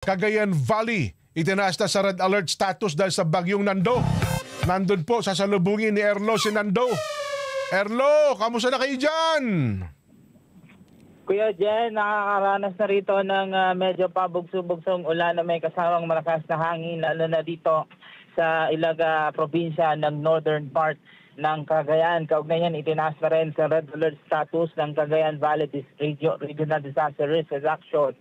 Cagayan Valley, itinaas na sa red alert status dahil sa bagyong Nando. Nandun po, sasalubungin ni Erlo si Nando. Erlo, kamusta na kayo dyan? Kuya Jen, nakakaranas na rito ng medyo pabugso-bugsong ulan na may kasamang malakas na hangin, lalo na dito sa Ilaga probinsya ng northern part ng Cagayan. Kaugnay yan, itinaas na rin sa red alert status ng Cagayan Valley Regional Disaster Risk Reduction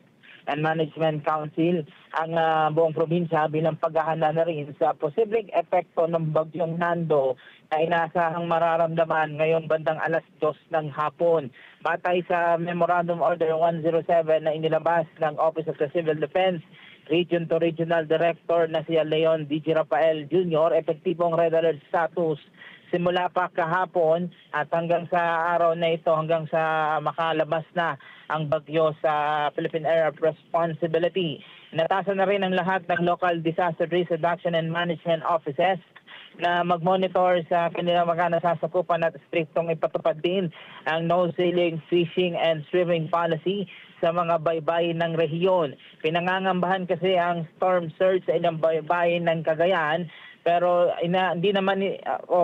and Management Council ang buong probinsya bilang paghahanda na rin sa posibleng epekto ng bagyong Nando na inaasahang mararamdaman ngayong bandang alas 2 ng hapon. Batay sa Memorandum Order 107 na inilabas ng Office of the Civil Defense, Region to Regional Director na si Leon D.G. Rafael Jr., epektibong red alert status simula pa kahapon at hanggang sa araw na ito, hanggang sa makalabas na ang bagyo sa Philippine Area of Responsibility. Natasan na rin ang lahat ng local disaster risk reduction and management offices na mag-monitor sa kanilang mga nasasakupan at striktong ipatupad din ang no-sailing, fishing and swimming policy sa mga baybayin ng rehiyon. Pinangangambahan kasi ang storm surge sa ilang baybayin ng Cagayan, pero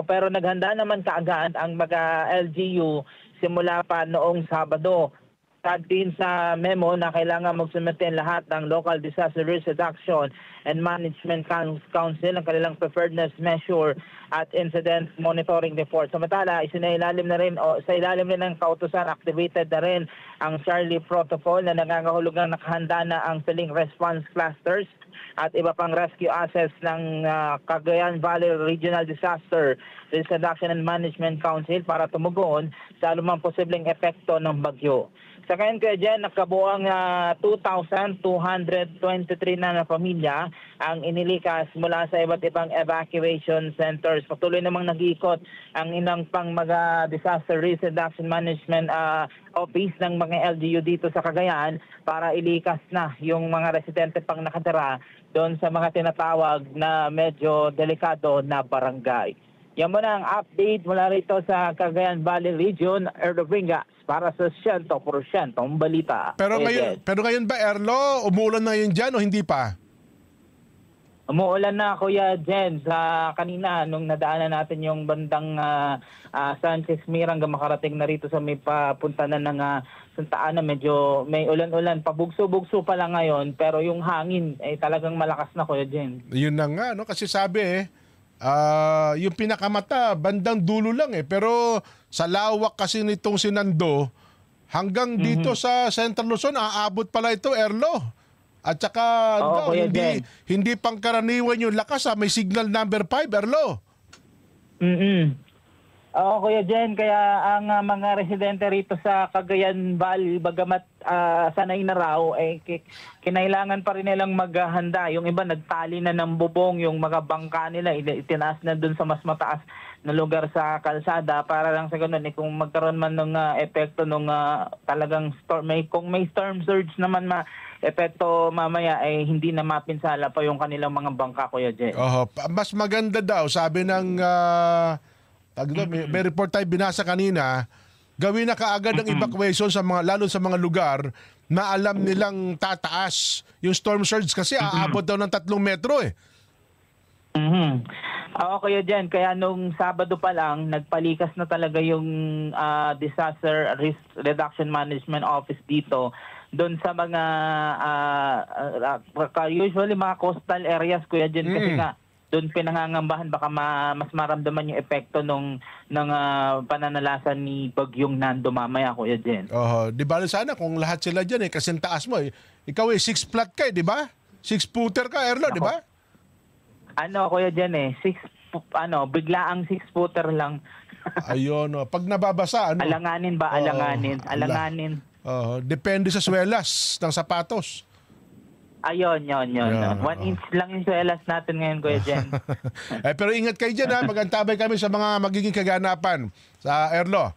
pero naghanda naman kaagad ang mga LGU simula pa noong Sabado. Tag din sa memo na kailangan magsumite lahat ng Local Disaster Risk Reduction and Management Council ang kanilang preparedness measure at incident monitoring report. Samantala, isinailalim na rin sa ilalim rin ng kautusan, activated na rin ang Charlie Protocol na nangangahulugang nakahanda na ang Filling Response Clusters at iba pang rescue assets ng Cagayan Valley Regional Disaster Risk Reduction and Management Council para tumugon sa anumang posibleng epekto ng bagyo. Sa ngayon kaya dyan, nakabuang 2,223 na pamilya ang inilikas mula sa iba't ibang evacuation centers. Patuloy namang nag-iikot ang inang pang mga disaster risk reduction management office ng mga LGU dito sa Cagayan para ilikas na yung mga residente pang nakatira doon sa mga tinatawag na medyo delikado na barangay. Yan muna ang update mula rito sa Cagayan Valley Region, Erlo Bringas, para sa 100% balita. Pero ngayon ba, Erlo, umuulan na yun dyan o hindi pa? Umuulan na, Kuya Jen. Sa kanina, nung nadaanan natin yung bandang Sanchez Mirang, makarating na rito sa may papunta na ng Santa Ana, medyo may ulan-ulan. Pabugso-bugso pa lang ngayon, pero yung hangin ay talagang malakas na, Kuya Jen. Yun na nga, no? Kasi sabi yung pinakamata, bandang dulo lang pero sa lawak kasi nitong si Nando, hanggang dito sa Central Luzon, aabot pala ito, Erlo. At saka hindi pangkaraniwan yung lakas, may signal number 5, Erlo. Oo, Kuya Jen, kaya ang mga residente rito sa Cagayan Valley, bagamat sanay na raw, kinailangan pa rin nilang maghanda. Yung iba nagtali na ng bubong, yung mga bangka nila, itinaas na dun sa mas mataas na lugar sa kalsada para lang sa ganun, kung magkaroon man ng epekto nung talagang storm, kung may storm surge naman epekto mamaya hindi na mapinsala pa yung kanilang mga bangka, Kuya Jen. Mas maganda daw, sabi ng may report tayo binasa kanina, gawin na kaagad ang evacuation sa mga, lalo sa mga lugar na alam nilang tataas yung storm surge kasi aabot daw ng 3 metro Oo, Kuya Jen, kaya nung Sabado pa lang, nagpalikas na talaga yung Disaster Risk Reduction Management Office dito doon sa mga usually mga coastal areas, Kuya Jen, kasi nga doon pinangangambahan baka mas maramdaman yung epekto ng pananalasan ni bagyong Nando mamaya, Kuya Jen. Di ba sana kung lahat sila dyan kasi taas mo ikaw 6 flat ka di ba? 6-footer ka, Erlo, di ba? Kuya Jen biglaang 6-footer lang. Ayun, pag nababasa alanganin ba? Alanganin. Depende sa swelas ng sapatos. Ayun. 1 inch lang yung suelas natin ngayon, Kuya Jen. Pero ingat kayo dyan, magantabay kami sa mga magiging kaganapan sa Erlo.